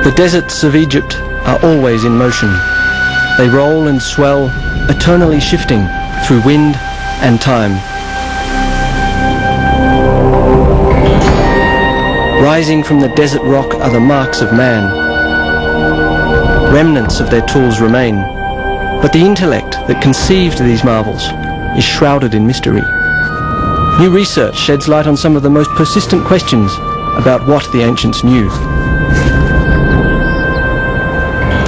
The deserts of Egypt are always in motion. They roll and swell, eternally shifting through wind and time. Rising from the desert rock are the marks of man. Remnants of their tools remain, but the intellect that conceived these marvels is shrouded in mystery. New research sheds light on some of the most persistent questions about what the ancients knew.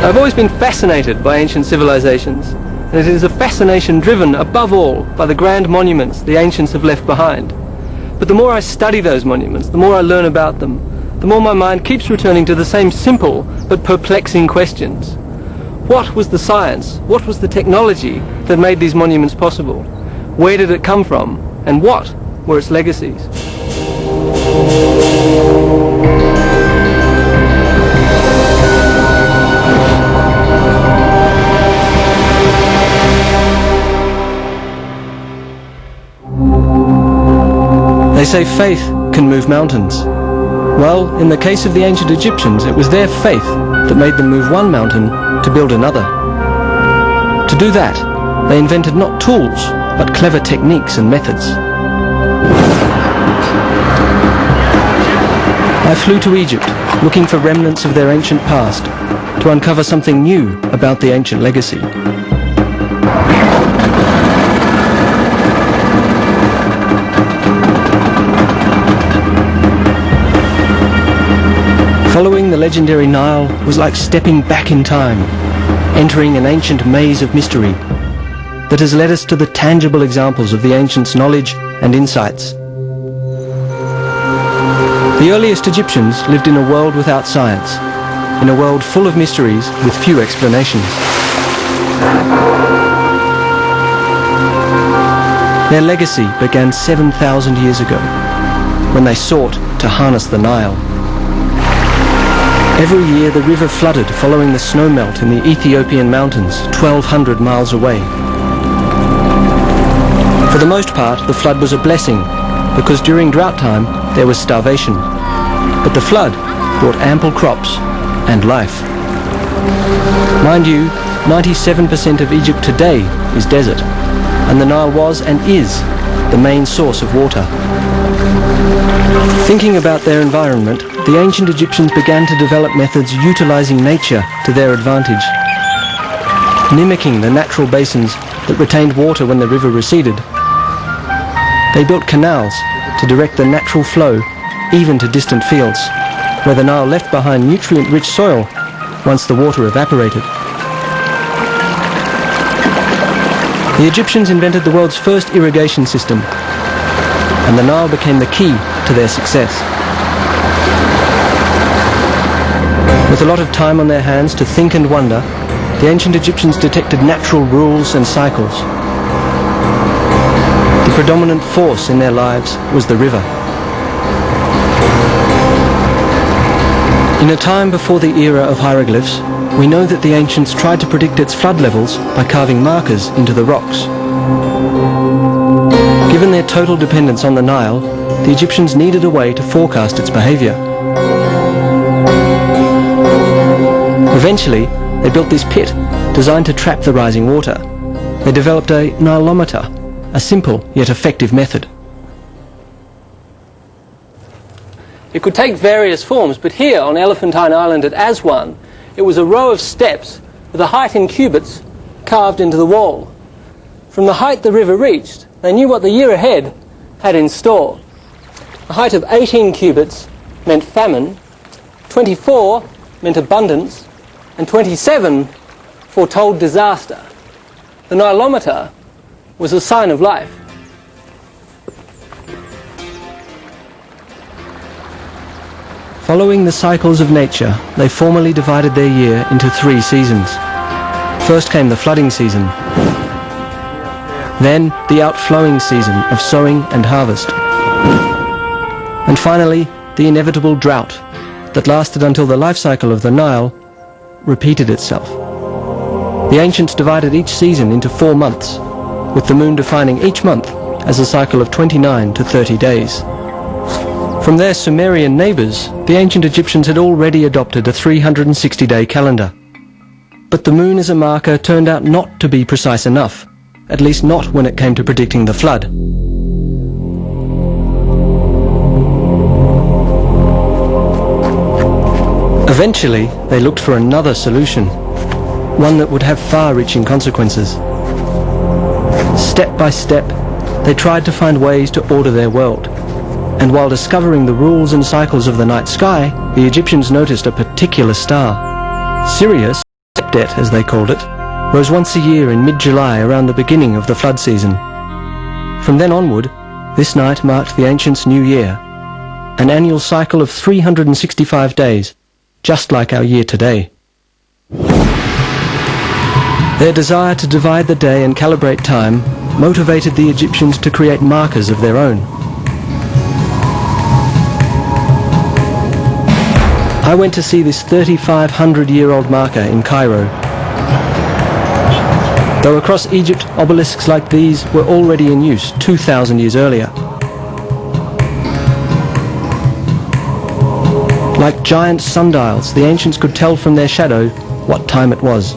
I've always been fascinated by ancient civilizations, and it is a fascination driven above all by the grand monuments the ancients have left behind. But the more I study those monuments, the more I learn about them, the more my mind keeps returning to the same simple but perplexing questions. What was the science, what was the technology that made these monuments possible? Where did it come from, and what were its legacies? They say faith can move mountains. Well, in the case of the ancient Egyptians, it was their faith that made them move one mountain to build another. To do that, they invented not tools, but clever techniques and methods. I flew to Egypt, looking for remnants of their ancient past, to uncover something new about the ancient legacy. Following the legendary Nile was like stepping back in time, entering an ancient maze of mystery that has led us to the tangible examples of the ancients' knowledge and insights. The earliest Egyptians lived in a world without science, in a world full of mysteries with few explanations. Their legacy began 7,000 years ago, when they sought to harness the Nile. Every year the river flooded following the snowmelt in the Ethiopian mountains 1,200 miles away. For the most part, the flood was a blessing, because during drought time there was starvation. But the flood brought ample crops and life. Mind you, 97% of Egypt today is desert, and the Nile was and is the main source of water. Thinking about their environment, the ancient Egyptians began to develop methods utilizing nature to their advantage. Mimicking the natural basins that retained water when the river receded, they built canals to direct the natural flow even to distant fields, where the Nile left behind nutrient-rich soil once the water evaporated. The Egyptians invented the world's first irrigation system, and the Nile became the key to their success. With a lot of time on their hands to think and wonder, the ancient Egyptians detected natural rules and cycles. The predominant force in their lives was the river. In a time before the era of hieroglyphs, we know that the ancients tried to predict its flood levels by carving markers into the rocks. Given their total dependence on the Nile, the Egyptians needed a way to forecast its behavior. Eventually, they built this pit designed to trap the rising water. They developed a Nilometer, a simple yet effective method. It could take various forms, but here on Elephantine Island at Aswan, it was a row of steps with a height in cubits carved into the wall. From the height the river reached, they knew what the year ahead had in store. A height of 18 cubits meant famine, 24 meant abundance, and 27 foretold disaster. The Nilometer was a sign of life. Following the cycles of nature, they formally divided their year into 3 seasons. First came the flooding season, then the outflowing season of sowing and harvest, and finally the inevitable drought that lasted until the life cycle of the Nile repeated itself. The ancients divided each season into 4 months, with the moon defining each month as a cycle of 29 to 30 days. From their Sumerian neighbours, the ancient Egyptians had already adopted a 360-day calendar. But the moon as a marker turned out not to be precise enough, at least not when it came to predicting the flood. Eventually, they looked for another solution, one that would have far-reaching consequences. Step by step, they tried to find ways to order their world. And while discovering the rules and cycles of the night sky, the Egyptians noticed a particular star. Sirius, Sepdet as they called it, rose once a year in mid-July around the beginning of the flood season. From then onward, this night marked the ancients' New Year, an annual cycle of 365 days, just like our year today. Their desire to divide the day and calibrate time motivated the Egyptians to create markers of their own. I went to see this 3,500-year-old marker in Cairo. Though across Egypt, obelisks like these were already in use 2,000 years earlier. Like giant sundials, the ancients could tell from their shadow what time it was.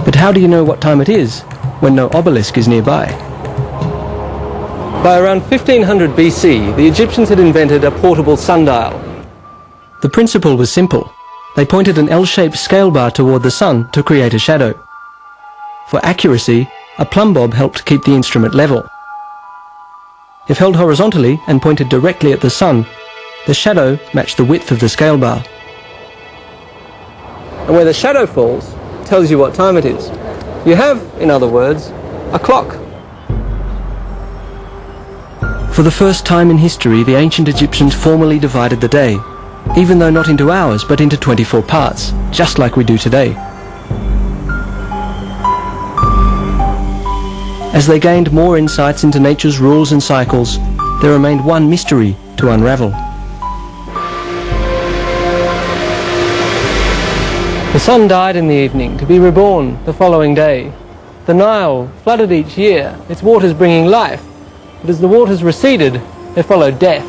But how do you know what time it is when no obelisk is nearby? By around 1500 BC, the Egyptians had invented a portable sundial. The principle was simple. They pointed an L-shaped scale bar toward the sun to create a shadow. For accuracy, a plumb bob helped keep the instrument level. If held horizontally and pointed directly at the sun, the shadow matched the width of the scale bar. And where the shadow falls tells you what time it is. You have, in other words, a clock. For the first time in history, the ancient Egyptians formally divided the day, even though not into hours but into 24 parts, just like we do today. As they gained more insights into nature's rules and cycles, there remained one mystery to unravel. The sun died in the evening to be reborn the following day. The Nile flooded each year, its waters bringing life, but as the waters receded, there followed death.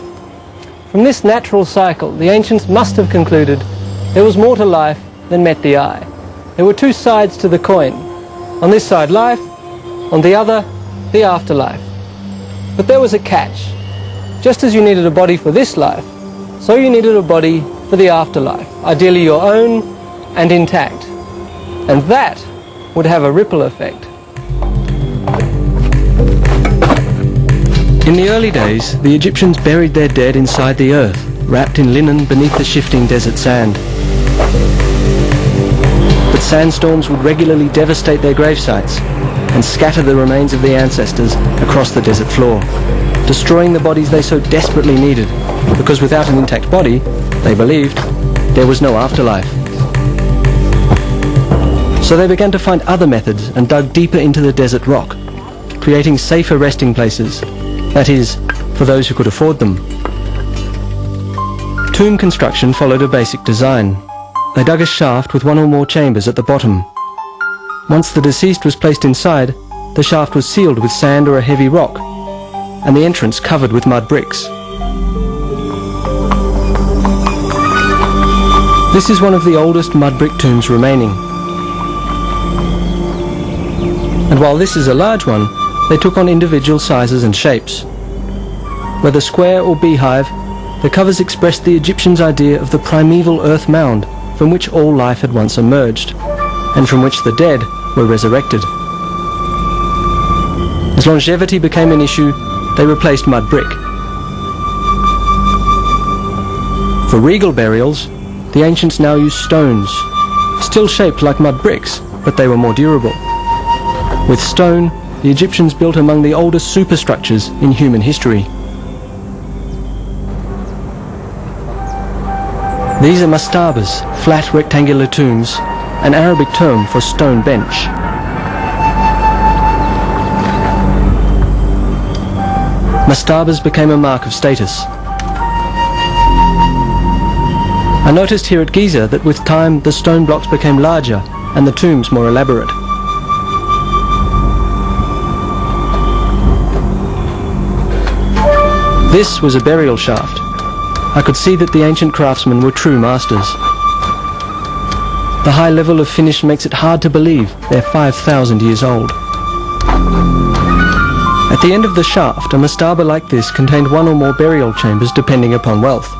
From this natural cycle, the ancients must have concluded there was more to life than met the eye. There were two sides to the coin. On this side, life. On the other, the afterlife. But there was a catch. Just as you needed a body for this life, so you needed a body for the afterlife, ideally your own and intact. And that would have a ripple effect. In the early days, the Egyptians buried their dead inside the earth, wrapped in linen beneath the shifting desert sand. But sandstorms would regularly devastate their gravesites and scatter the remains of the ancestors across the desert floor, destroying the bodies they so desperately needed, because without an intact body, they believed, there was no afterlife. So they began to find other methods and dug deeper into the desert rock, creating safer resting places. That is, for those who could afford them. Tomb construction followed a basic design. They dug a shaft with one or more chambers at the bottom. Once the deceased was placed inside, the shaft was sealed with sand or a heavy rock, and the entrance covered with mud bricks. This is one of the oldest mud brick tombs remaining. And while this is a large one, they took on individual sizes and shapes. Whether square or beehive, the covers expressed the Egyptians' idea of the primeval earth mound from which all life had once emerged, and from which the dead were resurrected. As longevity became an issue, they replaced mud brick. For regal burials, the ancients now used stones, still shaped like mud bricks, but they were more durable. With stone, the Egyptians built among the oldest superstructures in human history. These are mastabas, flat rectangular tombs, an Arabic term for stone bench. Mastabas became a mark of status. I noticed here at Giza that with time the stone blocks became larger and the tombs more elaborate. This was a burial shaft. I could see that the ancient craftsmen were true masters. The high level of finish makes it hard to believe they're 5,000 years old. At the end of the shaft, a mastaba like this contained one or more burial chambers depending upon wealth.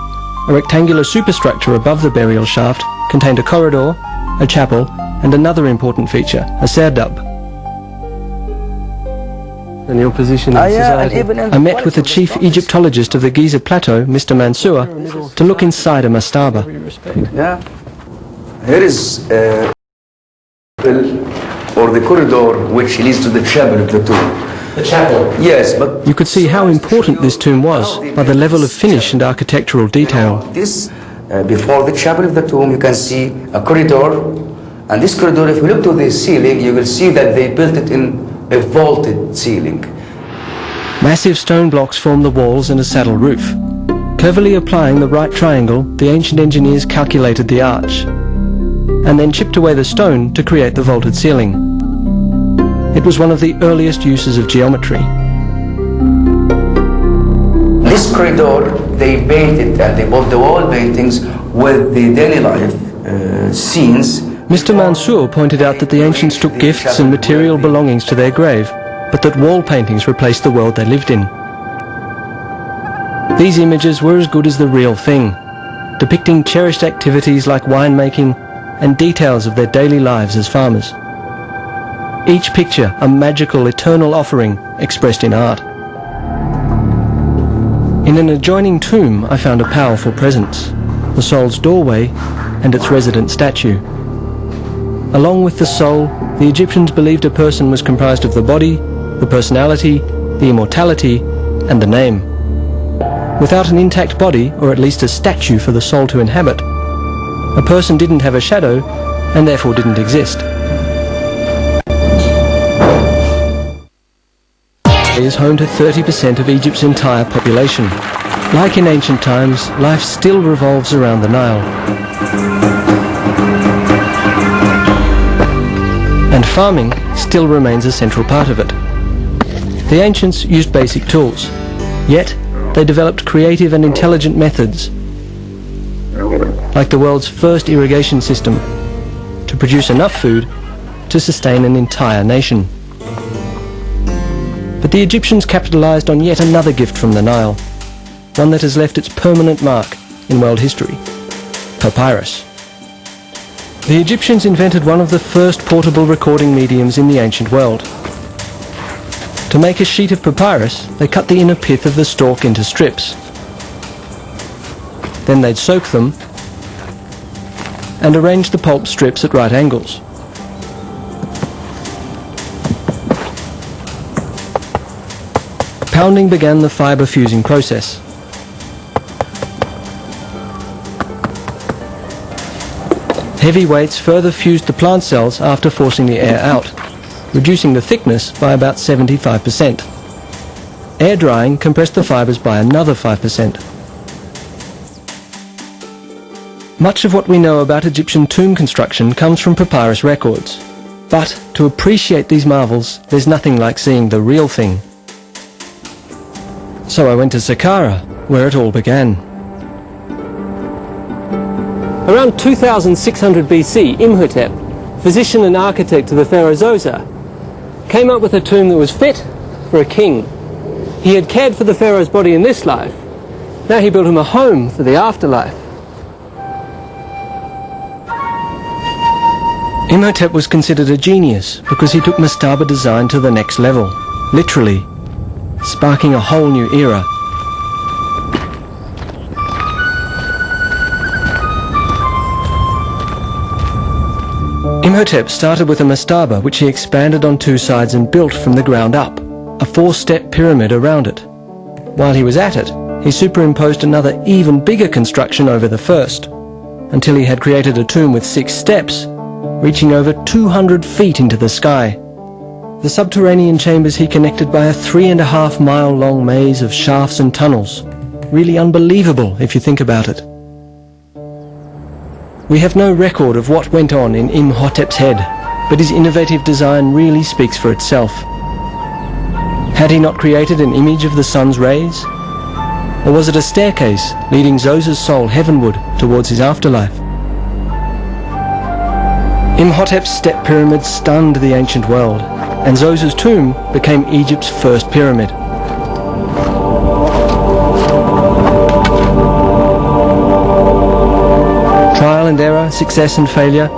A rectangular superstructure above the burial shaft contained a corridor, a chapel, and another important feature, a serdab. And your position in society? I met with the chief Egyptologist of the Giza Plateau, Mr. Mansour, to look inside a mastaba. Yeah. Here is or the corridor which leads to the chapel of the tomb. The chapel? Yes, but you could see how important this tomb was by the level of finish and architectural detail. This, before the chapel of the tomb, you can see a corridor, and this corridor, if you look to the ceiling, you will see that they built it in a vaulted ceiling. Massive stone blocks form the walls and a saddle roof. Cleverly applying the right triangle, the ancient engineers calculated the arch, and then chipped away the stone to create the vaulted ceiling. It was one of the earliest uses of geometry. This corridor, they painted and they built the wall paintings with the daily life scenes. Mr. Mansour pointed out that the ancients took gifts and material belongings to their grave, but that wall paintings replaced the world they lived in. These images were as good as the real thing, depicting cherished activities like winemaking and details of their daily lives as farmers. Each picture a magical, eternal offering expressed in art. In an adjoining tomb, I found a powerful presence, the soul's doorway and its resident statue. Along with the soul, the Egyptians believed a person was comprised of the body, the personality, the immortality, and the name. Without an intact body, or at least a statue for the soul to inhabit, a person didn't have a shadow and therefore didn't exist. It is home to 30% of Egypt's entire population. Like in ancient times, life still revolves around the Nile. And farming still remains a central part of it. The ancients used basic tools, yet they developed creative and intelligent methods, like the world's first irrigation system, to produce enough food to sustain an entire nation. But the Egyptians capitalized on yet another gift from the Nile, one that has left its permanent mark in world history: papyrus. The Egyptians invented one of the first portable recording mediums in the ancient world. To make a sheet of papyrus, they cut the inner pith of the stalk into strips. Then they'd soak them and arrange the pulp strips at right angles. Pounding began the fibre fusing process. Heavy weights further fused the plant cells after forcing the air out, reducing the thickness by about 75%. Air drying compressed the fibres by another 5%. Much of what we know about Egyptian tomb construction comes from papyrus records. But to appreciate these marvels, there's nothing like seeing the real thing. So I went to Saqqara, where it all began. Around 2600 BC, Imhotep, physician and architect to the pharaoh Zoser, came up with a tomb that was fit for a king. He had cared for the pharaoh's body in this life. Now he built him a home for the afterlife. Imhotep was considered a genius because he took mastaba design to the next level, literally, sparking a whole new era. Imhotep started with a mastaba which he expanded on two sides and built from the ground up, a 4-step pyramid around it. While he was at it, he superimposed another even bigger construction over the first, until he had created a tomb with 6 steps, reaching over 200 feet into the sky. The subterranean chambers he connected by a 3.5-mile long maze of shafts and tunnels. Really unbelievable if you think about it. We have no record of what went on in Imhotep's head, but his innovative design really speaks for itself. Had he not created an image of the sun's rays? Or was it a staircase leading Zoser's soul heavenward towards his afterlife? Imhotep's step pyramids stunned the ancient world, and Zoser's tomb became Egypt's first pyramid. Trial and error, success and failure,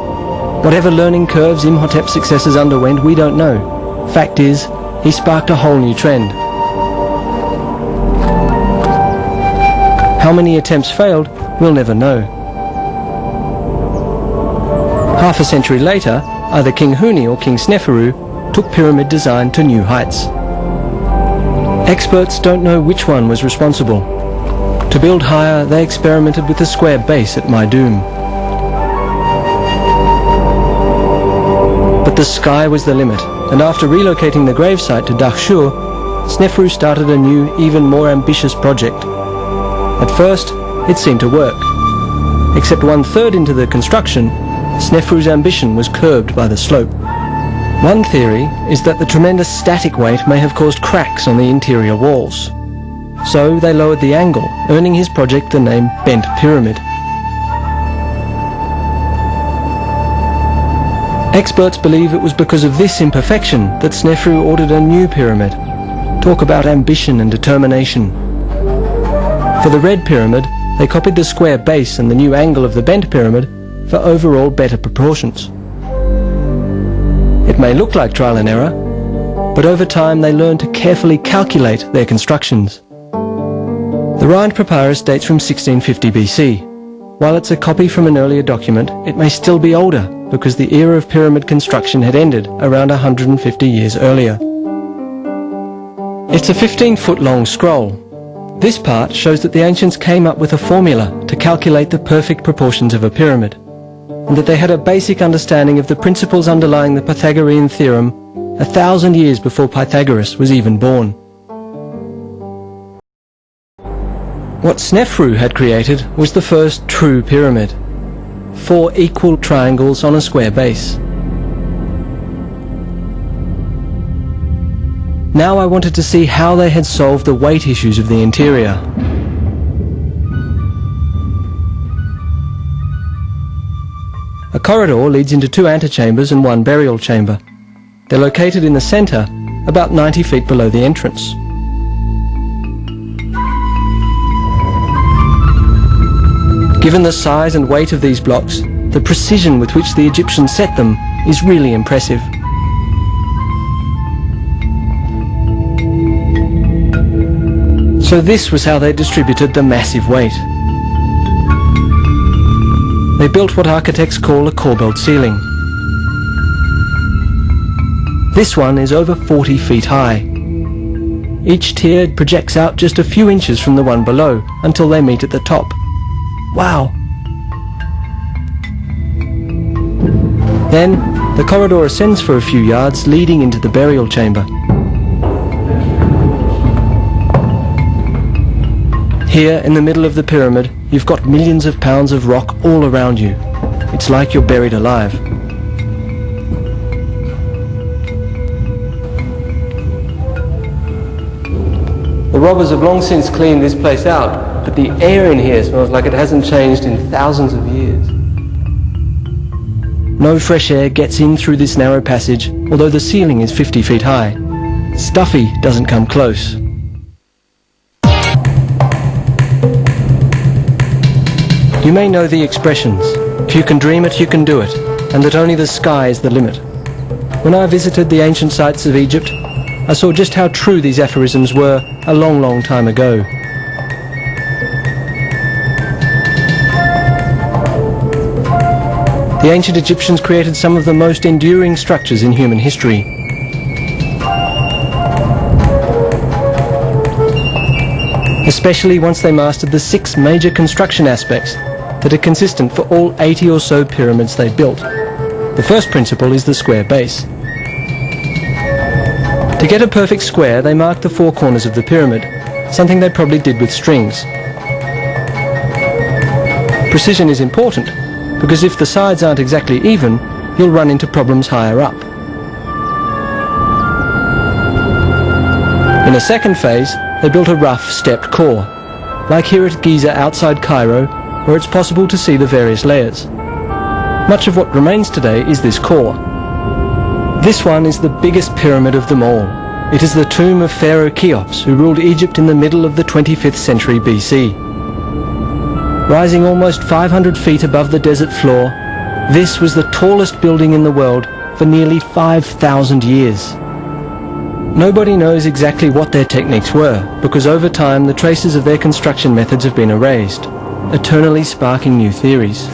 whatever learning curves Imhotep's successors underwent, we don't know. Fact is, he sparked a whole new trend. How many attempts failed, we'll never know. Half a century later, either King Huni or King Sneferu took pyramid design to new heights. Experts don't know which one was responsible. To build higher, they experimented with a square base at Maidoom. But the sky was the limit, and after relocating the gravesite to Dahshur, Sneferu started a new, even more ambitious project. At first, it seemed to work. Except 1/3 into the construction, Sneferu's ambition was curbed by the slope. One theory is that the tremendous static weight may have caused cracks on the interior walls. So they lowered the angle, earning his project the name Bent Pyramid. Experts believe it was because of this imperfection that Sneferu ordered a new pyramid. Talk about ambition and determination. For the Red Pyramid, they copied the square base and the new angle of the Bent Pyramid for overall better proportions. It may look like trial and error, but over time they learned to carefully calculate their constructions. The Rhind Papyrus dates from 1650 BC. While it's a copy from an earlier document, it may still be older because the era of pyramid construction had ended around 150 years earlier. It's a 15-foot long scroll. This part shows that the ancients came up with a formula to calculate the perfect proportions of a pyramid, and that they had a basic understanding of the principles underlying the Pythagorean theorem 1,000 years before Pythagoras was even born. What Sneferu had created was the first true pyramid. 4 equal triangles on a square base. Now I wanted to see how they had solved the weight issues of the interior. A corridor leads into 2 antechambers and 1 burial chamber. They're located in the center, about 90 feet below the entrance. Given the size and weight of these blocks, the precision with which the Egyptians set them is really impressive. So this was how they distributed the massive weight. They built what architects call a corbelled ceiling. This one is over 40 feet high. Each tier projects out just a few inches from the one below until they meet at the top. Wow! Then, the corridor ascends for a few yards, leading into the burial chamber. Here, in the middle of the pyramid, you've got millions of pounds of rock all around you. It's like you're buried alive. The robbers have long since cleaned this place out, but the air in here smells like it hasn't changed in thousands of years. No fresh air gets in through this narrow passage, although the ceiling is 50 feet high. Stuffy doesn't come close. You may know the expressions, if you can dream it, you can do it, and that only the sky is the limit. When I visited the ancient sites of Egypt, I saw just how true these aphorisms were a long, long time ago. The ancient Egyptians created some of the most enduring structures in human history. Especially once they mastered the 6 major construction aspects that are consistent for all 80 or so pyramids they built. The first principle is the square base. To get a perfect square, they marked the 4 corners of the pyramid, something they probably did with strings. Precision is important, because if the sides aren't exactly even, you'll run into problems higher up. In a second phase, they built a rough stepped core. like here at Giza outside Cairo, where it's possible to see the various layers. Much of what remains today is this core. This one is the biggest pyramid of them all. It is the tomb of Pharaoh Cheops, who ruled Egypt in the middle of the 25th century BC. Rising almost 500 feet above the desert floor, this was the tallest building in the world for nearly 5,000 years. Nobody knows exactly what their techniques were, because over time the traces of their construction methods have been erased, eternally sparking new theories.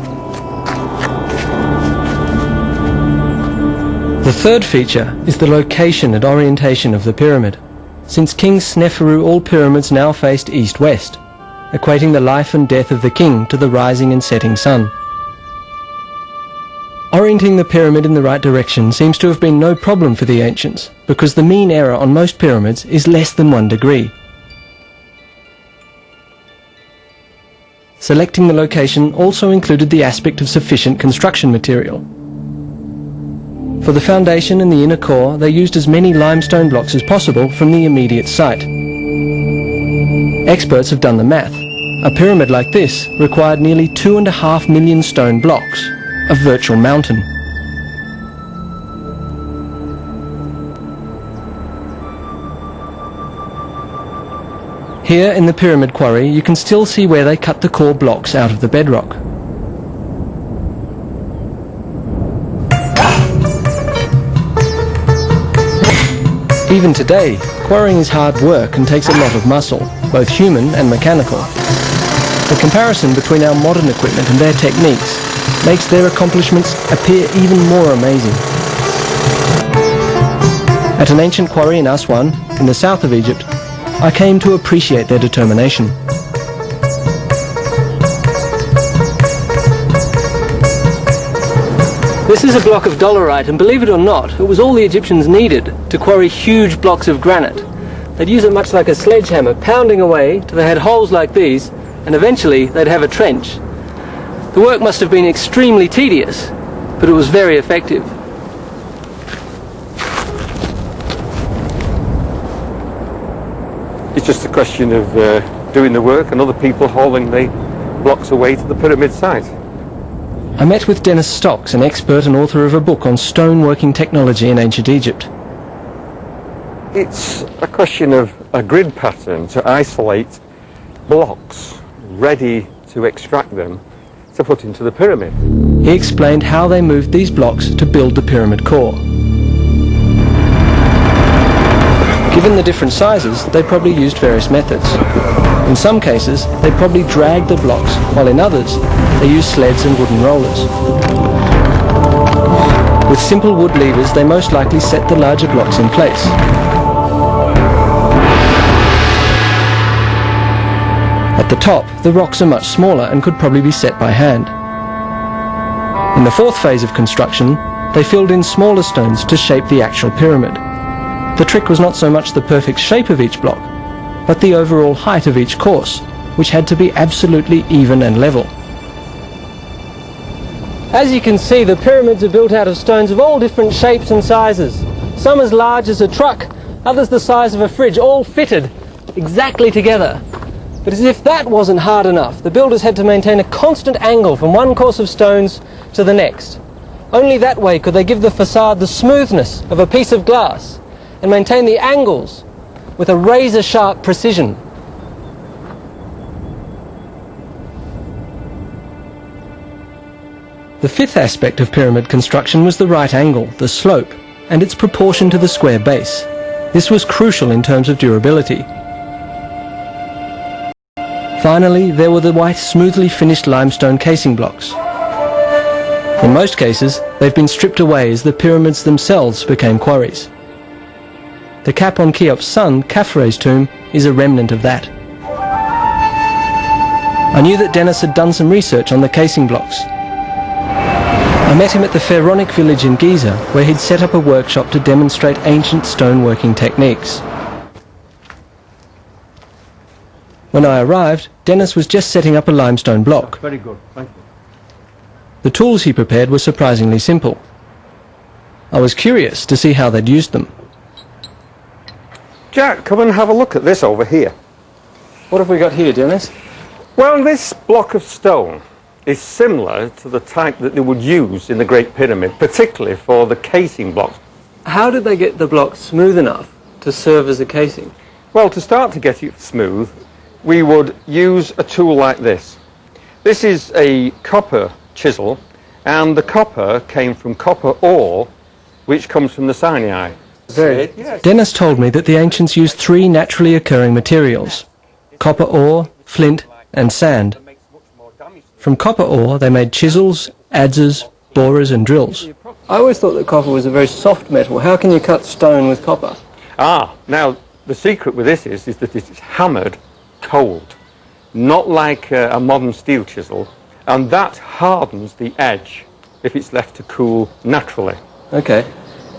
The third feature is the location and orientation of the pyramid. Since King Sneferu, all pyramids now faced east-west, equating the life and death of the king to the rising and setting sun. Orienting the pyramid in the right direction seems to have been no problem for the ancients, because the mean error on most pyramids is less than 1 degree. Selecting the location also included the aspect of sufficient construction material. For the foundation and the inner core, they used as many limestone blocks as possible from the immediate site. Experts have done the math. A pyramid like this required nearly 2.5 million stone blocks, a virtual mountain. Here in the pyramid quarry, you can still see where they cut the core blocks out of the bedrock. Even today, quarrying is hard work and takes a lot of muscle, both human and mechanical. The comparison between our modern equipment and their techniques makes their accomplishments appear even more amazing. At an ancient quarry in Aswan, in the south of Egypt, I came to appreciate their determination. This is a block of dolerite, and believe it or not, it was all the Egyptians needed to quarry huge blocks of granite. They'd use it much like a sledgehammer, pounding away till they had holes like these, and eventually they'd have a trench. The work must have been extremely tedious, but it was very effective. It's just a question of doing the work and other people hauling the blocks away to the pyramid site. I met with Dennis Stocks, an expert and author of a book on stoneworking technology in ancient Egypt. It's a question of a grid pattern to isolate blocks ready to extract them to put into the pyramid. He explained how they moved these blocks to build the pyramid core. Given the different sizes, they probably used various methods. In some cases, they probably dragged the blocks, while in others, they used sleds and wooden rollers. With simple wood levers, they most likely set the larger blocks in place. At the top, the rocks are much smaller and could probably be set by hand. In the fourth phase of construction, they filled in smaller stones to shape the actual pyramid. The trick was not so much the perfect shape of each block, but the overall height of each course, which had to be absolutely even and level. As you can see, the pyramids are built out of stones of all different shapes and sizes. Some as large as a truck, others the size of a fridge, all fitted exactly together. But as if that wasn't hard enough, the builders had to maintain a constant angle from one course of stones to the next. Only that way could they give the facade the smoothness of a piece of glass and maintain the angles with a razor-sharp precision. The fifth aspect of pyramid construction was the right angle, the slope, and its proportion to the square base. This was crucial in terms of durability. Finally, there were the white, smoothly finished limestone casing blocks. In most cases, they've been stripped away as the pyramids themselves became quarries. The cap on Cheops' son, Khafre's tomb, is a remnant of that. I knew that Dennis had done some research on the casing blocks. I met him at the Pharaonic village in Giza, where he'd set up a workshop to demonstrate ancient stoneworking techniques. When I arrived, Dennis was just setting up a limestone block. Very good, thank you. The tools he prepared were surprisingly simple. I was curious to see how they'd used them. Jack, come and have a look at this over here. What have we got here, Dennis? Well, this block of stone is similar to the type that they would use in the Great Pyramid, particularly for the casing blocks. How did they get the block smooth enough to serve as a casing? Well, to start to get it smooth, we would use a tool like this. This is a copper chisel, and the copper came from copper ore, which comes from the Sinai. Dennis told me that the ancients used 3 naturally occurring materials: copper ore, flint and sand. From copper ore they made chisels, adzes, borers and drills. I always thought that copper was a very soft metal. How can you cut stone with copper? Now the secret with this is that it's hammered cold, not like a modern steel chisel, and that hardens the edge if it's left to cool naturally. Okay,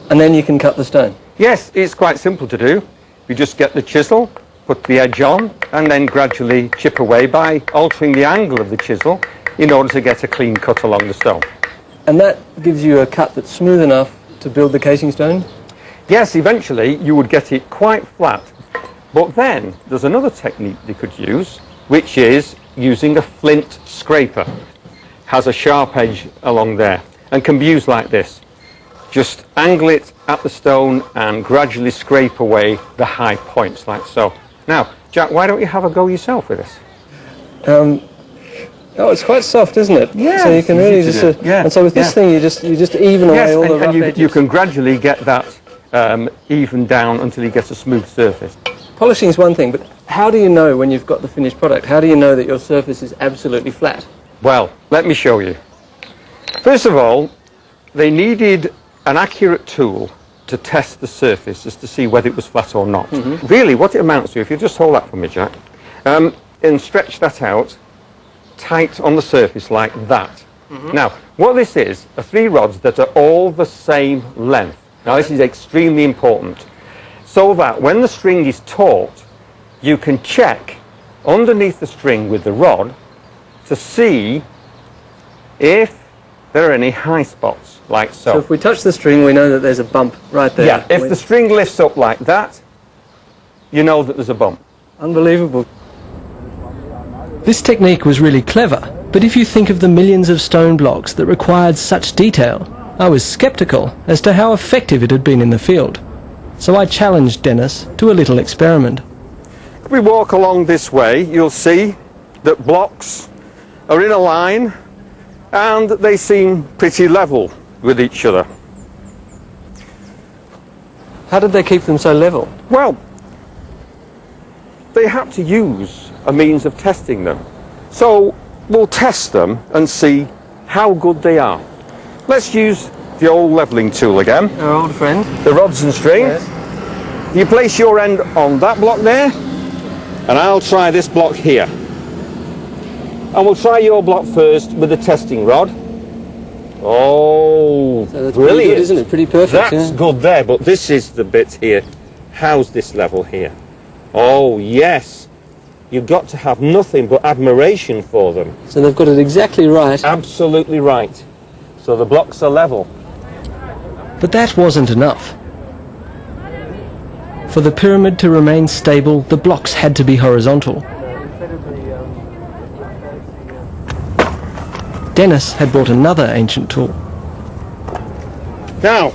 and then you can cut the stone? Yes, it's quite simple to do. You just get the chisel, put the edge on, and then gradually chip away by altering the angle of the chisel in order to get a clean cut along the stone. And that gives you a cut that's smooth enough to build the casing stone? Yes, eventually you would get it quite flat. But then there's another technique they could use, which is using a flint scraper. Has a sharp edge along there and can be used like this. Just angle it at the stone and gradually scrape away the high points like so. Now, Jack, why don't you have a go yourself with this? Oh, it's quite soft, isn't it? Yeah. So you can really just... and so with this thing, you just even away all the rough edges. You can gradually get that even down until you get a smooth surface. Polishing is one thing, but how do you know when you've got the finished product? How do you know that your surface is absolutely flat? Well, let me show you. First of all, they needed an accurate tool to test the surface as to see whether it was flat or not. Really, what it amounts to, if you just hold that for me, Jack, and stretch that out tight on the surface like that. Now, what this is, are 3 rods that are all the same length. Now, this is extremely important, so that when the string is taut, you can check underneath the string with the rod to see if there are any high spots, like so. So if we touch the string, we know that there's a bump right there. Yeah, if the string lifts up like that, you know that there's a bump. Unbelievable. This technique was really clever, but if you think of the millions of stone blocks that required such detail, I was sceptical as to how effective it had been in the field. So I challenged Dennis to a little experiment. If we walk along this way, you'll see that blocks are in a line and they seem pretty level with each other. How did they keep them so level? Well, they had to use a means of testing them. So we'll test them and see how good they are. Let's use the old levelling tool again. Our old friend. The rods and string. Yes. You place your end on that block there, and I'll try this block here. And we'll try your block first with the testing rod. Oh, So that's brilliant. pretty good, isn't it? Pretty perfect. That's good there, but this is the bit here. How's this level here? Oh, yes. You've got to have nothing but admiration for them. So they've got it exactly right. Absolutely right. So the blocks are level. But that wasn't enough. For the pyramid to remain stable, the blocks had to be horizontal. Dennis had brought another ancient tool. Now,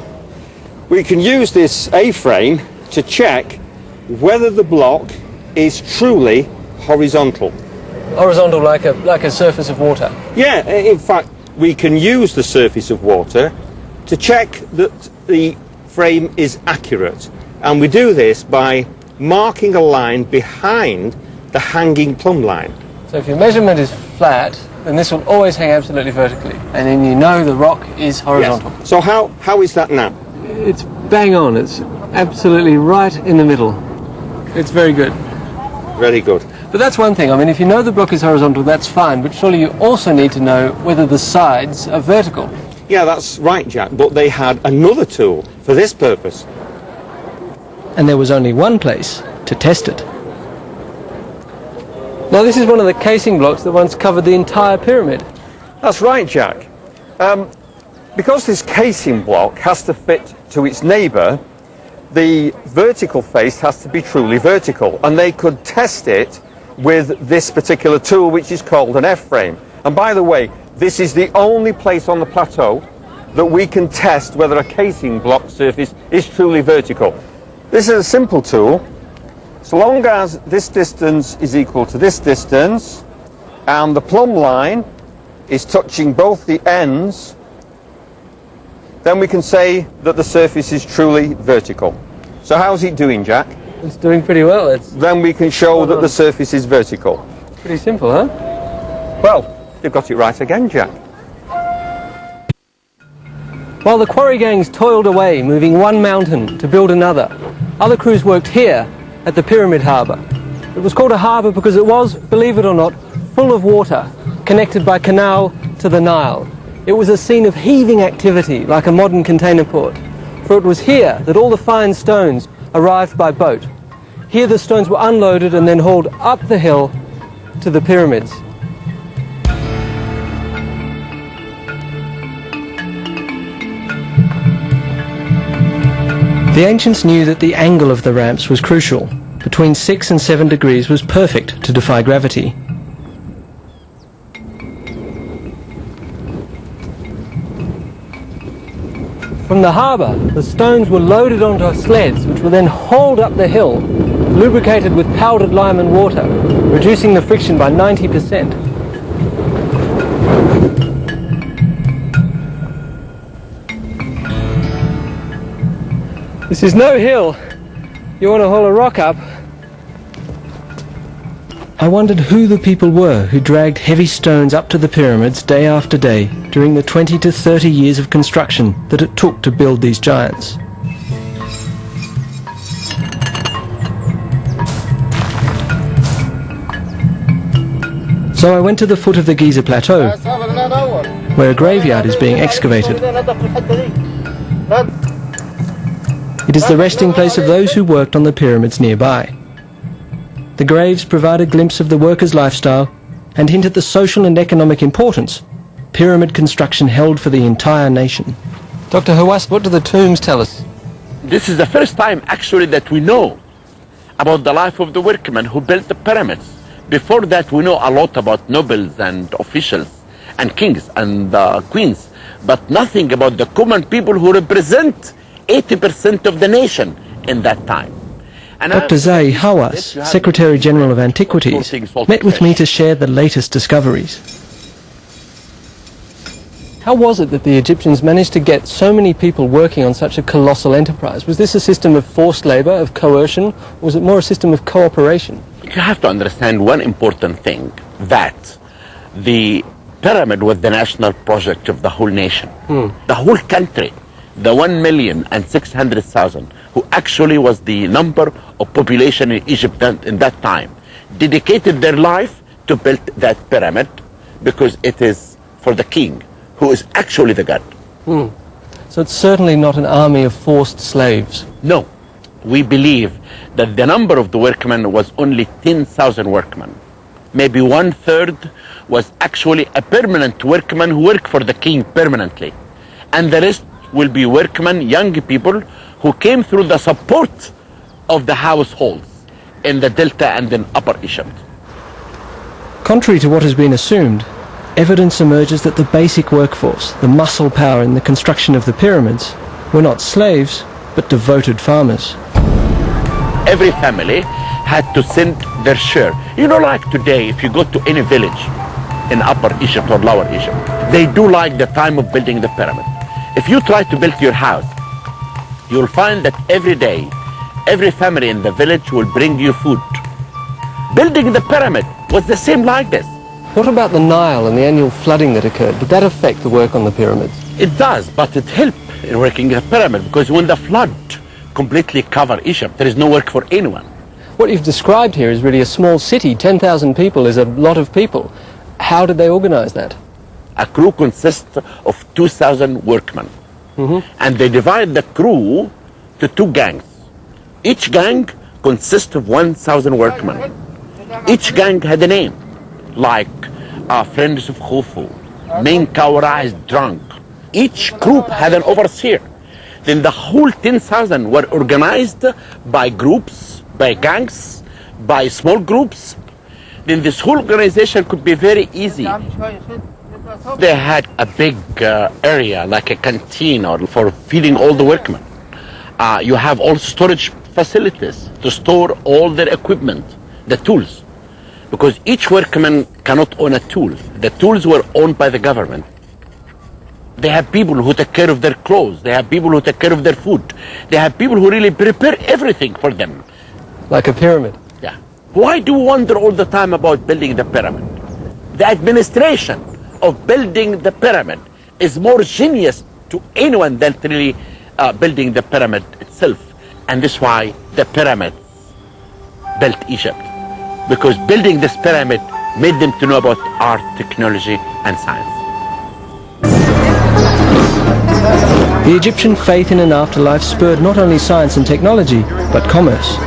we can use this A-frame to check whether the block is truly horizontal. Horizontal like a surface of water. Yeah, in fact, we can use the surface of water to check that the frame is accurate. And we do this by marking a line behind the hanging plumb line. So if your measurement is flat, then this will always hang absolutely vertically. And then you know the rock is horizontal. Yes. So how is that now? It's bang on. It's absolutely right in the middle. It's very good. Very good. But that's one thing. I mean, if you know the block is horizontal, that's fine. But surely you also need to know whether the sides are vertical. Yeah, that's right, Jack. But they had another tool for this purpose. And there was only one place to test it. Now, this is one of the casing blocks that once covered the entire pyramid. That's right, Jack. Because this casing block has to fit to its neighbour, the vertical face has to be truly vertical, and they could test it with this particular tool, which is called an F-frame. And by the way, this is the only place on the plateau that we can test whether a casing block surface is truly vertical. This is a simple tool. So long as this distance is equal to this distance and the plumb line is touching both the ends, then we can say that the surface is truly vertical. So how's it doing, Jack? It's doing pretty well. Then we can show that the surface is vertical. Pretty simple, huh? Well, you've got it right again, Jack. While the quarry gangs toiled away, moving one mountain to build another, other crews worked here at the Pyramid Harbour. It was called a harbour because it was, believe it or not, full of water, connected by canal to the Nile. It was a scene of heaving activity, like a modern container port. For it was here that all the fine stones arrived by boat. Here the stones were unloaded and then hauled up the hill to the pyramids. The ancients knew that the angle of the ramps was crucial. Between 6 and 7 degrees was perfect to defy gravity. From the harbour, the stones were loaded onto sleds, which were then hauled up the hill, lubricated with powdered lime and water, reducing the friction by 90%. This is no hill. You want to haul a rock up? I wondered who the people were who dragged heavy stones up to the pyramids day after day during the 20 to 30 years of construction that it took to build these giants. So I went to the foot of the Giza Plateau, where a graveyard is being excavated. It is the resting place of those who worked on the pyramids nearby. The graves provide a glimpse of the workers' lifestyle and hint at the social and economic importance pyramid construction held for the entire nation. Dr. Hawass, what do the tombs tell us? This is the first time actually that we know about the life of the workmen who built the pyramids. Before that we know a lot about nobles and officials and kings and queens, but nothing about the common people who represent 80% of the nation in that time. And Dr. Zahi Hawass, Secretary General of Antiquities, met with me to share the latest discoveries. How was it that the Egyptians managed to get so many people working on such a colossal enterprise? Was this a system of forced labour, of coercion, or was it more a system of cooperation? You have to understand one important thing, that the pyramid was the national project of the whole nation, the whole country. The 1,600,000, who actually was the number of population in Egypt in that time, dedicated their life to build that pyramid because it is for the king, who is actually the god. So it's certainly not an army of forced slaves. No, we believe that the number of the workmen was only 10,000 workmen. Maybe 1/3 was actually a permanent workman who worked for the king permanently, and the rest will be workmen, young people who came through the support of the households in the Delta and in Upper Egypt. Contrary to what has been assumed, evidence emerges that the basic workforce, the muscle power in the construction of the pyramids, were not slaves, but devoted farmers. Every family had to send their share. You know, like today, if you go to any village in Upper Egypt or Lower Egypt, they do like the time of building the pyramid. If you try to build your house, you'll find that every day, every family in the village will bring you food. Building the pyramid was the same like this. What about the Nile and the annual flooding that occurred? Did that affect the work on the pyramids? It does, but it helped in working the pyramid, because when the flood completely covered Egypt, there is no work for anyone. What you've described here is really a small city. 10,000 people is a lot of people. How did they organize that? A crew consists of 2,000 workmen, and they divide the crew to 2 gangs. Each gang consists of 1,000 workmen. Each gang had a name, like Friends of Khufu, Main Cowrized Drunk. Each group had an overseer. Then the whole 10,000 were organized by groups, by gangs, by small groups, then this whole organization could be very easy. They had a big area, like a canteen or for feeding all the workmen. You have all storage facilities to store all their equipment, the tools. Because each workman cannot own a tool. The tools were owned by the government. They have people who take care of their clothes. They have people who take care of their food. They have people who really prepare everything for them. Like a pyramid. Yeah. Why do we wonder all the time about building the pyramid? The administration of building the pyramid is more genius to anyone than really building the pyramid itself. And this is why the pyramids built Egypt. Because building this pyramid made them to know about art, technology, and science. The Egyptian faith in an afterlife spurred not only science and technology, but commerce.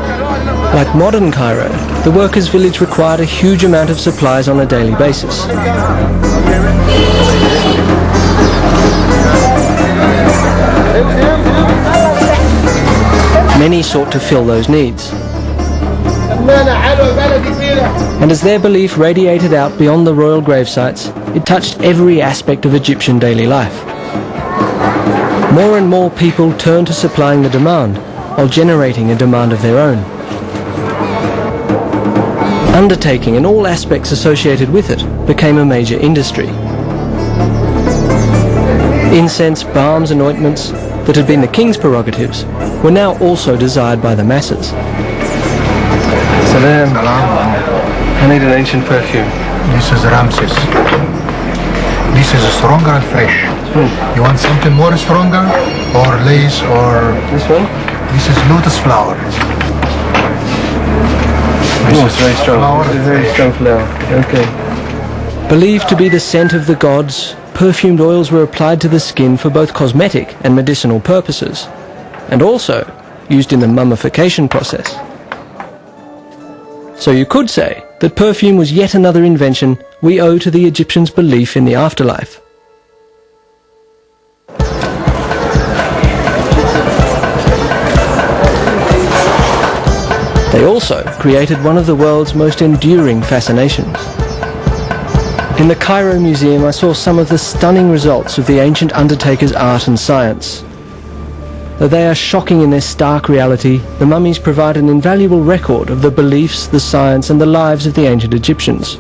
Like modern Cairo, the workers' village required a huge amount of supplies on a daily basis. Many sought to fill those needs. And as their belief radiated out beyond the royal gravesites, it touched every aspect of Egyptian daily life. More and more people turned to supplying the demand, while generating a demand of their own. Undertaking and all aspects associated with it became a major industry. Incense, balms and ointments that had been the king's prerogatives were now also desired by the masses. Salam. I need an ancient perfume. This is Ramses. This is stronger and fresh. You want something more stronger? Or lace or... This one? This is lotus flower. Oh, it's very strong. It's a very strong flower. Okay. Believed to be the scent of the gods, perfumed oils were applied to the skin for both cosmetic and medicinal purposes, and also used in the mummification process. So you could say that perfume was yet another invention we owe to the Egyptians' belief in the afterlife. They also created one of the world's most enduring fascinations. In the Cairo Museum, I saw some of the stunning results of the ancient undertakers' art and science. Though they are shocking in their stark reality, the mummies provide an invaluable record of the beliefs, the science and the lives of the ancient Egyptians.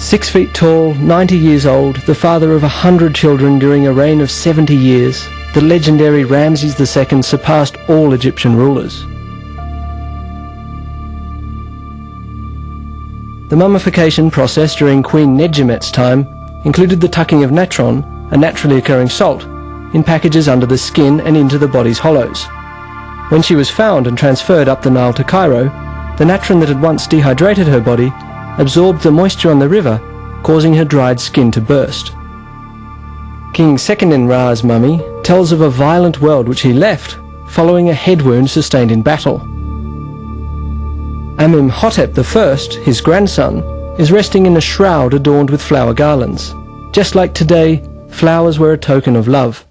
6 feet tall, 90 years old, the father of 100 children during a reign of 70 years, the legendary Ramses II surpassed all Egyptian rulers. The mummification process during Queen Nedjemet's time included the tucking of natron, a naturally occurring salt, in packages under the skin and into the body's hollows. When she was found and transferred up the Nile to Cairo, the natron that had once dehydrated her body absorbed the moisture on the river, causing her dried skin to burst. King Sekenenra's mummy tells of a violent world which he left following a head wound sustained in battle. Amenhotep I, his grandson, is resting in a shroud adorned with flower garlands. Just like today, flowers were a token of love.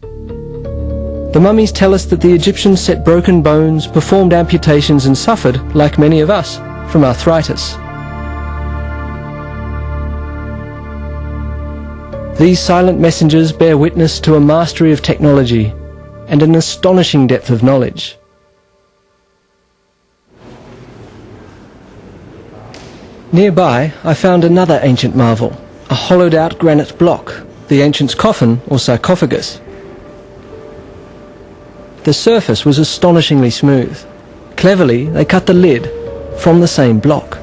The mummies tell us that the Egyptians set broken bones, performed amputations and suffered, like many of us, from arthritis. These silent messengers bear witness to a mastery of technology and an astonishing depth of knowledge. Nearby, I found another ancient marvel, a hollowed-out granite block, the ancients' coffin or sarcophagus. The surface was astonishingly smooth. Cleverly, they cut the lid from the same block.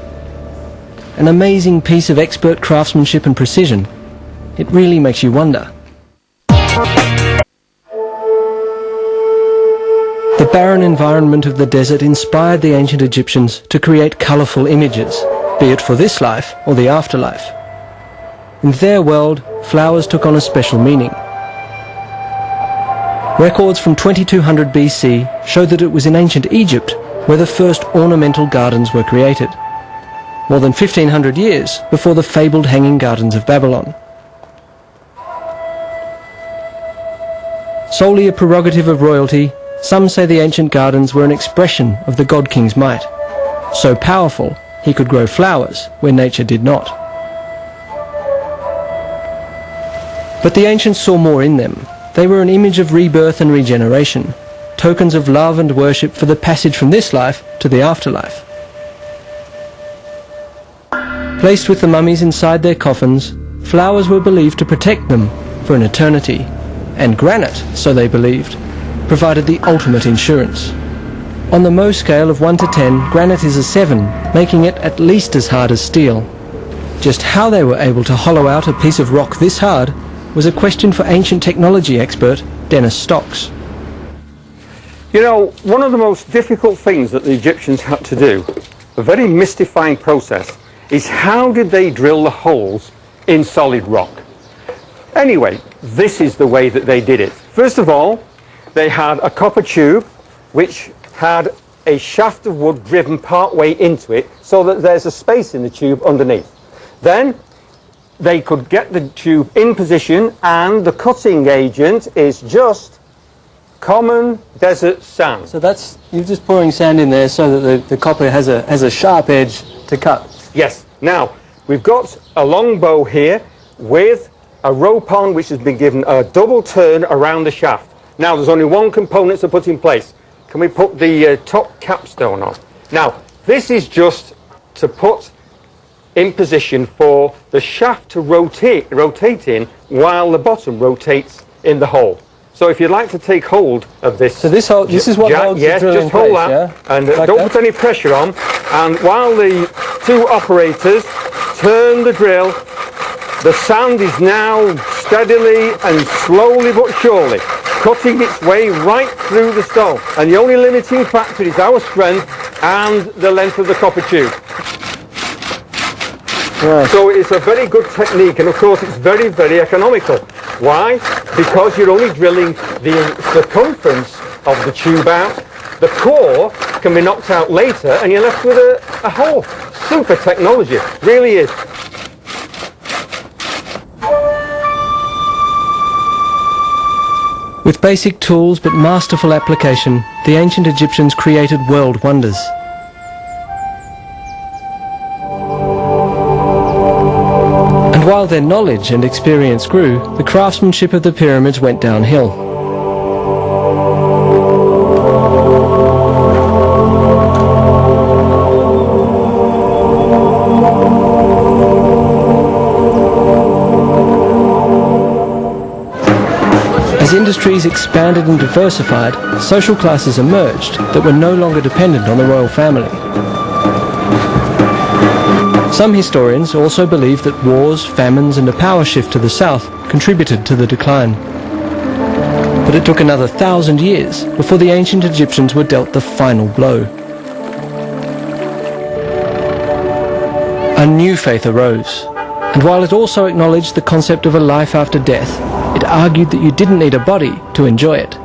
An amazing piece of expert craftsmanship and precision. It really makes you wonder. The barren environment of the desert inspired the ancient Egyptians to create colourful images, be it for this life or the afterlife. In their world, flowers took on a special meaning. Records from 2200 BC show that it was in ancient Egypt where the first ornamental gardens were created, more than 1500 years before the fabled hanging gardens of Babylon. Solely a prerogative of royalty, Some say the ancient gardens were an expression of the God King's might, so powerful he could grow flowers where nature did not. But the ancients saw more in them. They were an image of rebirth and regeneration, tokens of love and worship for the passage from this life to the afterlife. Placed with the mummies inside their coffins, flowers were believed to protect them for an eternity, and granite, so they believed, provided the ultimate insurance. On the Mohs scale of 1 to 10, granite is a 7, making it at least as hard as steel. Just how they were able to hollow out a piece of rock this hard was a question for ancient technology expert Dennis Stocks. You know, one of the most difficult things that the Egyptians had to do, a very mystifying process, is how did they drill the holes in solid rock? Anyway, this is the way that they did it. First of all, they had a copper tube which had a shaft of wood driven part way into it so that there's a space in the tube underneath. Then they could get the tube in position, and the cutting agent is just common desert sand. So that's, you're just pouring sand in there so that the copper has a sharp edge to cut. Yes. Now, we've got a long bow here with a rope on which has been given a double turn around the shaft. Now, there's only one component to put in place. Can we put the top capstone on? Now, this is just to put in position for the shaft to rotate in while the bottom rotates in the hole. So if you'd like to take hold of this... So this is what holds the drill in place, just hold that, yeah? and Like don't that? put any pressure on. And while the two operators turn the drill, the sand is now steadily and slowly but surely cutting its way right through the stone. And the only limiting factor is our strength and the length of the copper tube. Right. So it's a very good technique, and of course it's very, very economical. Why? Because you're only drilling the circumference of the tube out. The core can be knocked out later, and you're left with a hole. Super technology, really is. With basic tools but masterful application, the ancient Egyptians created world wonders. And while their knowledge and experience grew, the craftsmanship of the pyramids went downhill. As industries expanded and diversified, social classes emerged that were no longer dependent on the royal family. Some historians also believe that wars, famines and a power shift to the south contributed to the decline. But it took another 1,000 years before the ancient Egyptians were dealt the final blow. A new faith arose, and while it also acknowledged the concept of a life after death, it argued that you didn't need a body to enjoy it.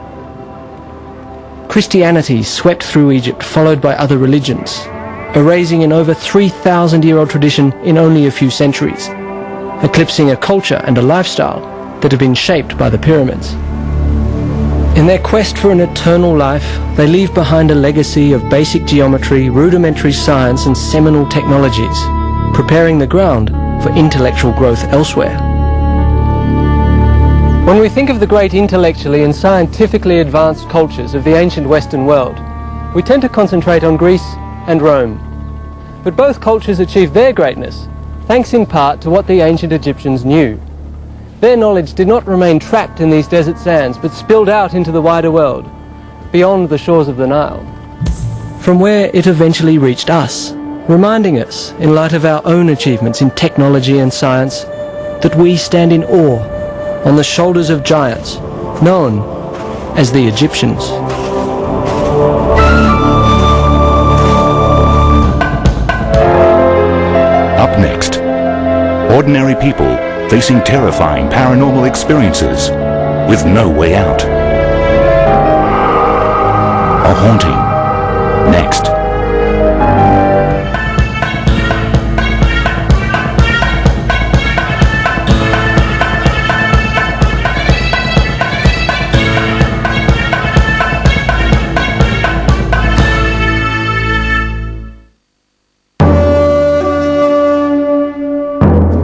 Christianity swept through Egypt, followed by other religions, erasing an over 3,000-year-old tradition in only a few centuries, eclipsing a culture and a lifestyle that had been shaped by the pyramids. In their quest for an eternal life, they leave behind a legacy of basic geometry, rudimentary science and seminal technologies, preparing the ground for intellectual growth elsewhere. When we think of the great intellectually and scientifically advanced cultures of the ancient Western world, we tend to concentrate on Greece and Rome. But both cultures achieved their greatness thanks in part to what the ancient Egyptians knew. Their knowledge did not remain trapped in these desert sands, but spilled out into the wider world, beyond the shores of the Nile, from where it eventually reached us, reminding us, in light of our own achievements in technology and science, that we stand in awe on the shoulders of giants known as the Egyptians. Up next, ordinary people facing terrifying paranormal experiences with no way out. A haunting. Next.